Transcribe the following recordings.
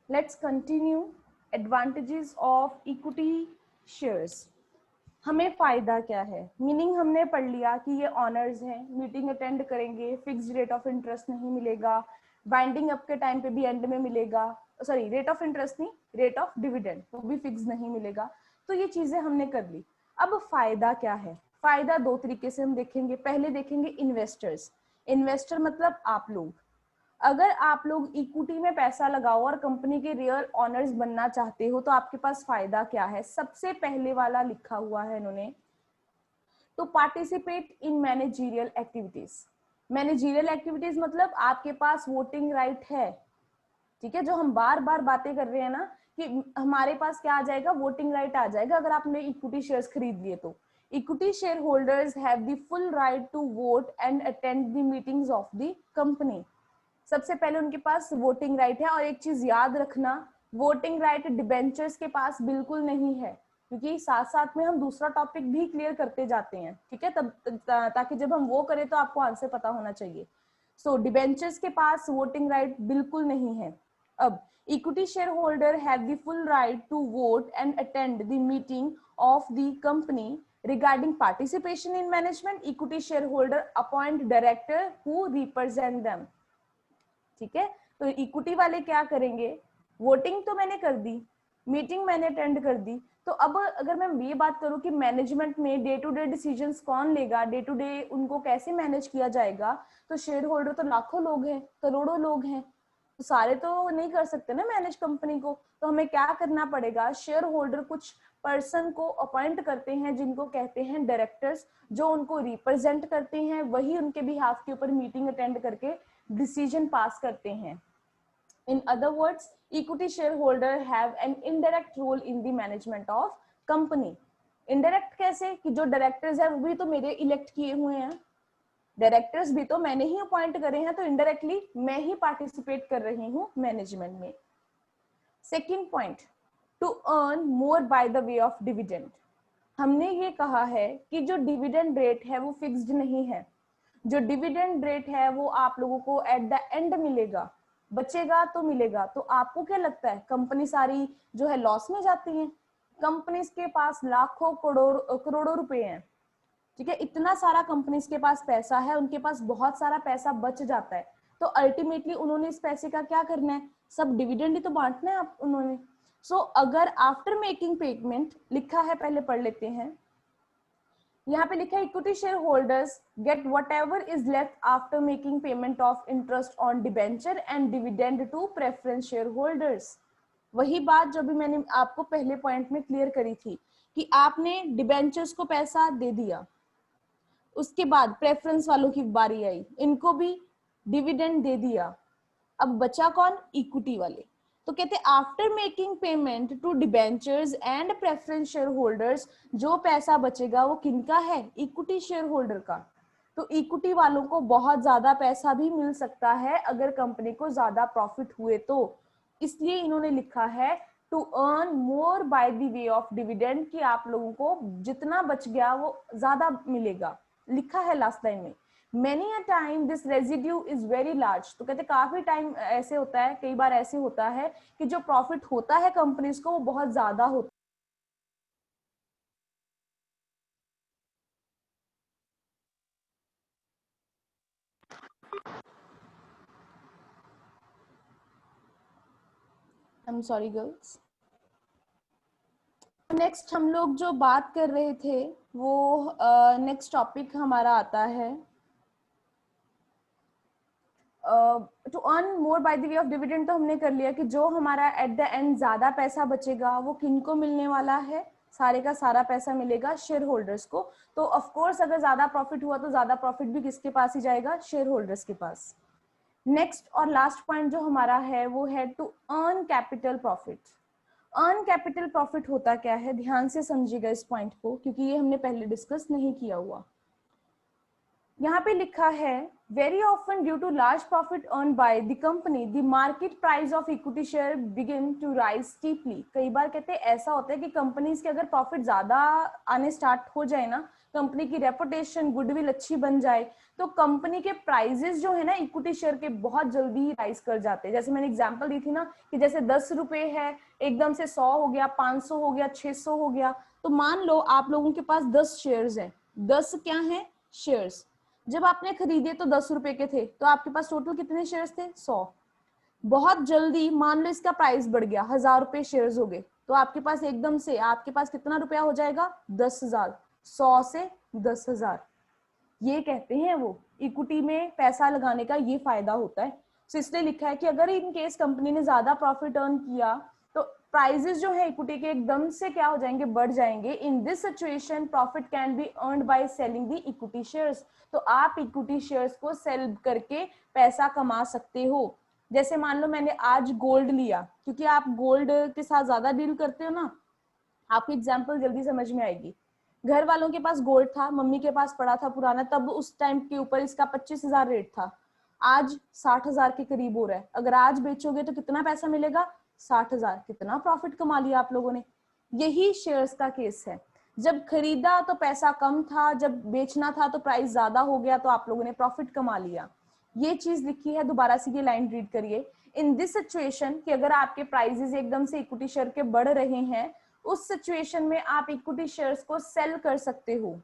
Let's continue advantages of equity shares. हमें फायदा क्या है, मीनिंग हमने पढ़ लिया कि ये ऑनर्स हैं, मीटिंग अटेंड करेंगे, फिक्स रेट ऑफ इंटरेस्ट नहीं मिलेगा, बाइंडिंग अप के टाइम पे भी एंड में मिलेगा, सॉरी रेट ऑफ इंटरेस्ट नहीं, रेट ऑफ डिविडेंड वो भी फिक्स नहीं मिलेगा। तो ये चीजें हमने कर ली। अब फायदा क्या है? फायदा दो तरीके से हम देखेंगे। पहले देखेंगे इन्वेस्टर्स। इन्वेस्टर मतलब आप लोग। अगर आप लोग इक्विटी में पैसा लगाओ और कंपनी के रियल ऑनर्स बनना चाहते हो तो आपके पास फायदा क्या है? सबसे पहले वाला लिखा हुआ है इन्होंने, तो participate in managerial activities. Managerial activities मतलब आपके पास वोटिंग राइट है। ठीक है, जो हम बार बार बातें कर रहे हैं ना कि हमारे पास क्या आ जाएगा, वोटिंग राइट आ जाएगा अगर आपने इक्विटी शेयर्स खरीद लिए तो। Equity share holders have the full right to vote and attend the meetings of the company. सबसे पहले उनके पास वोटिंग राइट है। और एक चीज याद रखना, वोटिंग राइट डिबेंचर्स के पास बिल्कुल नहीं है, क्योंकि साथ साथ में हम दूसरा टॉपिक भी क्लियर करते जाते हैं। ठीक है, तब ताकि जब हम वो करें तो आपको आंसर पता होना चाहिए। सो डिबेंचर्स के पास वोटिंग राइट बिल्कुल नहीं है। अब equity share holder have the full right to vote and attend the meeting of the company regarding participation in management. Equity shareholder appoint director who represent them. ठीक है, तो इक्विटी वाले क्या करेंगे, वोटिंग तो मैंने कर दी, मीटिंग मैंने अटेंड कर दी, तो अब अगर मैं ये बात करूं कि मैनेजमेंट में डे टू डे डिसीजंस कौन लेगा, डे टू डे उनको कैसे मैनेज किया जाएगा, तो शेयर होल्डर तो लाखों लोग हैं, करोड़ों लोग हैं, तो सारे तो नहीं कर सकते ना मैनेज कंपनी को। तो हमें क्या करना पड़ेगा, शेयर होल्डर कुछ पर्सन को अपॉइंट करते हैं जिनको कहते हैं डायरेक्टर्स, जो उनको रिप्रेजेंट करते हैं, वही उनके बिहाफ के ऊपर मीटिंग अटेंड करके डिसीजन पास करते हैं। In other words, equity share holder have an indirect role in the management of company. Indirect कैसे, कि जो डायरेक्टर्स है वो भी तो मेरे इलेक्ट किए हुए हैं, डायरेक्टर्स भी तो मैंने ही अपॉइंट करे हैं, तो इनडायरेक्टली मैं ही पार्टिसिपेट कर रही हूँ मैनेजमेंट में। Second point, to earn more by the way of dividend. हमने ये कहा है कि जो डिविडेंड रेट है वो फिक्स्ड नहीं है, जो डिविडेंड रेट है वो आप लोगों को एट द एंड मिलेगा, बचेगा तो मिलेगा। तो आपको क्या लगता है कंपनी सारी जो है लॉस में जाती है? कंपनीज के पास लाखों करोड़ों रुपए हैं। ठीक है, इतना सारा कंपनीज के पास पैसा है, उनके पास बहुत सारा पैसा बच जाता है, तो अल्टीमेटली उन्होंने इस पैसे का क्या करना है, सब डिविडेंड ही तो बांटना है आप उन्होंने। सो अगर आफ्टर मेकिंग पेमेंट लिखा है, पहले पढ़ लेते हैं। यहाँ पे लिखा है equity share holders get whatever is left after making payment of interest on debenture and dividend to preference share holders. वही बात जो भी मैंने आपको पहले पॉइंट में क्लियर करी थी कि आपने डिबेंचर्स को पैसा दे दिया, उसके बाद प्रेफरेंस वालों की बारी आई, इनको भी डिविडेंड दे दिया, अब बचा कौन, इक्विटी वाले। तो कहते हैं after making payment to debentures and preference share holders, जो पैसा बचेगा वो किनका है, इक्विटी शेयर होल्डर का। तो इक्विटी वालों को बहुत ज्यादा पैसा भी मिल सकता है अगर कंपनी को ज्यादा प्रॉफिट हुए तो, इसलिए इन्होंने लिखा है to earn more by the way of dividend, कि आप लोगों को जितना बच गया वो ज्यादा मिलेगा। लिखा है लास्ट लाइन में, many a time this residue is very large. तो कहते काफी टाइम ऐसे होता है, कई बार ऐसे होता है कि जो प्रॉफिट होता है कंपनीज को वो बहुत ज्यादा होता है। I am sorry girls. Next हम लोग जो बात कर रहे थे वो नेक्स्ट टॉपिक हमारा आता है to earn more by the way of dividend. तो हमने कर लिया कि जो हमारा एट द एंड ज्यादा पैसा बचेगा वो किनको मिलने वाला है, सारे का सारा पैसा मिलेगा शेयर होल्डर्स को। तो ऑफ कोर्स अगर ज्यादा प्रॉफिट हुआ तो ज्यादा प्रॉफिट भी किसके पास ही जाएगा, शेयर होल्डर्स के पास। नेक्स्ट और लास्ट पॉइंट जो हमारा है वो है to earn capital profit. Earn capital profit होता क्या है, ध्यान से समझिएगा इस पॉइंट को, क्योंकि ये हमने पहले डिस्कस नहीं किया हुआ। यहाँ पे लिखा है Very often, due to large profit earned by the company, the market price of equity share begin to rise steeply. कई बार कहते हैं ऐसा होता है कि कंपनीज के अगर प्रॉफिट ज्यादा आने स्टार्ट हो जाए ना, कंपनी की रेपुटेशन गुडविल अच्छी बन जाए, तो कंपनी के प्राइजेस जो है ना इक्विटी शेयर के बहुत जल्दी राइज कर जाते हैं. जैसे मैंने एग्जांपल दी थी ना कि जैसे 10 रुपए है, एकदम से 100 हो गया, 500 हो गया, 600 हो गया. तो मान लो आप लोगों के पास 10 शेयर्स हैं. 10 क्या है? शेयर्स. जब आपने खरीदे तो 10 रुपए के थे, तो आपके पास टोटल कितने शेयर्स थे? 100. बहुत जल्दी मान लो इसका प्राइस बढ़ गया, 1000 रुपए शेयर्स हो गए, तो आपके पास एकदम से आपके पास कितना रुपया हो जाएगा? 10,000. 100 से 10,000. ये कहते हैं वो इक्विटी में पैसा लगाने का ये फायदा होता है. तो इसलिए लिखा है कि अगर इन केस कंपनी ने ज्यादा प्रॉफिट अर्न किया तो प्राइजेस जो है इक्विटी के एकदम से क्या हो जाएंगे? बढ़ जाएंगे. In this situation profit can be earned by selling the equity shares. तो आप इक्विटी शेयर्स को सेल करके पैसा कमा सकते हो. जैसे मान लो मैंने आज गोल्ड लिया, क्योंकि आप गोल्ड के साथ ज्यादा डील करते हो ना, आपकी एग्जाम्पल जल्दी समझ में आएगी. घर वालों के पास गोल्ड था, मम्मी के पास पड़ा था पुराना, तब उस टाइम के ऊपर इसका 25,000 रेट था. आज 60,000 के करीब हो रहा है. अगर आज बेचोगे तो कितना पैसा मिलेगा? 60,000. कितना प्रॉफिट कमा लिया आप लोगों ने. यही शेयर्स का केस है. जब खरीदा तो पैसा कम था, जब बेचना था तो प्राइस ज्यादा हो गया, तो आप लोगों ने प्रॉफिट कमा लिया. ये चीज लिखी है, दोबारा से ये लाइन रीड करिए. इन दिस सिचुएशन कि अगर आपके प्राइजेस एकदम से इक्विटी शेयर के बढ़ रहे हैं, उस सिचुएशन में आप इक्विटी शेयर्स को सेल कर सकते हो.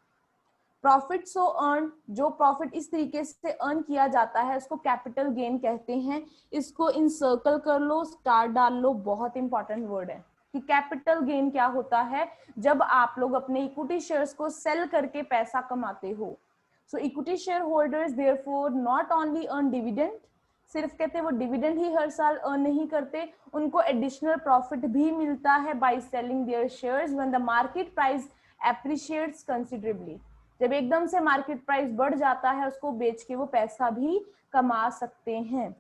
प्रॉफिट सो अर्न, जो प्रॉफिट इस तरीके से अर्न किया जाता है उसको कैपिटल गेन कहते हैं. इसको इंसर्कल कर लो, स्टार डाल लो, बहुत इंपॉर्टेंट वर्ड है कि कैपिटल गेन क्या होता है जब आप लोग अपने इक्विटी शेयर्स को सेल करके पैसा कमाते हो. So equity share holders therefore not only earn dividend, सिर्फ कहते हैं वो डिविडेंड ही हर साल अर्न नहीं करते, उनको एडिशनल प्रॉफिट भी मिलता है by selling their shares when the market price appreciates considerably. जब एकदम से मार्केट प्राइस बढ़ जाता है, उसको बेच के वो पैसा भी कमा सकते हैं.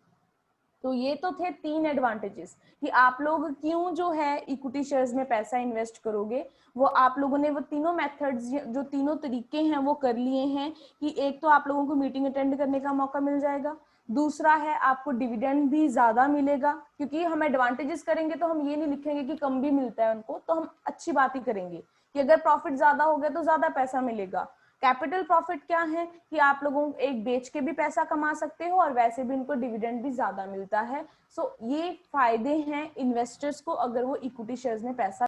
तो ये तो थे 3 एडवांटेजेस कि आप लोग क्यों जो है इक्विटी शेयर्स में पैसा इन्वेस्ट करोगे. वो आप लोगों ने वो तीनों मेथड्स, जो तीनों तरीके हैं वो कर लिए हैं कि एक तो आप लोगों को मीटिंग अटेंड करने का मौका मिल जाएगा, दूसरा है आपको डिविडेंड भी ज्यादा मिलेगा, क्योंकि हम एडवांटेजेस करेंगे तो हम ये नहीं लिखेंगे कि कम भी मिलता है उनको, तो हम अच्छी बात ही करेंगे कि अगर प्रॉफिट ज्यादा हो गया तो ज्यादा पैसा मिलेगा. कैपिटल प्रॉफिट क्या है कि आप लोगों एक बेच के भी पैसा कमा सकते हो और वैसे भी उनको डिविडेंड भी ज्यादा मिलता है. सो ये फायदे हैं इन्वेस्टर्स को अगर वो इक्विटी शेयर्स में पैसा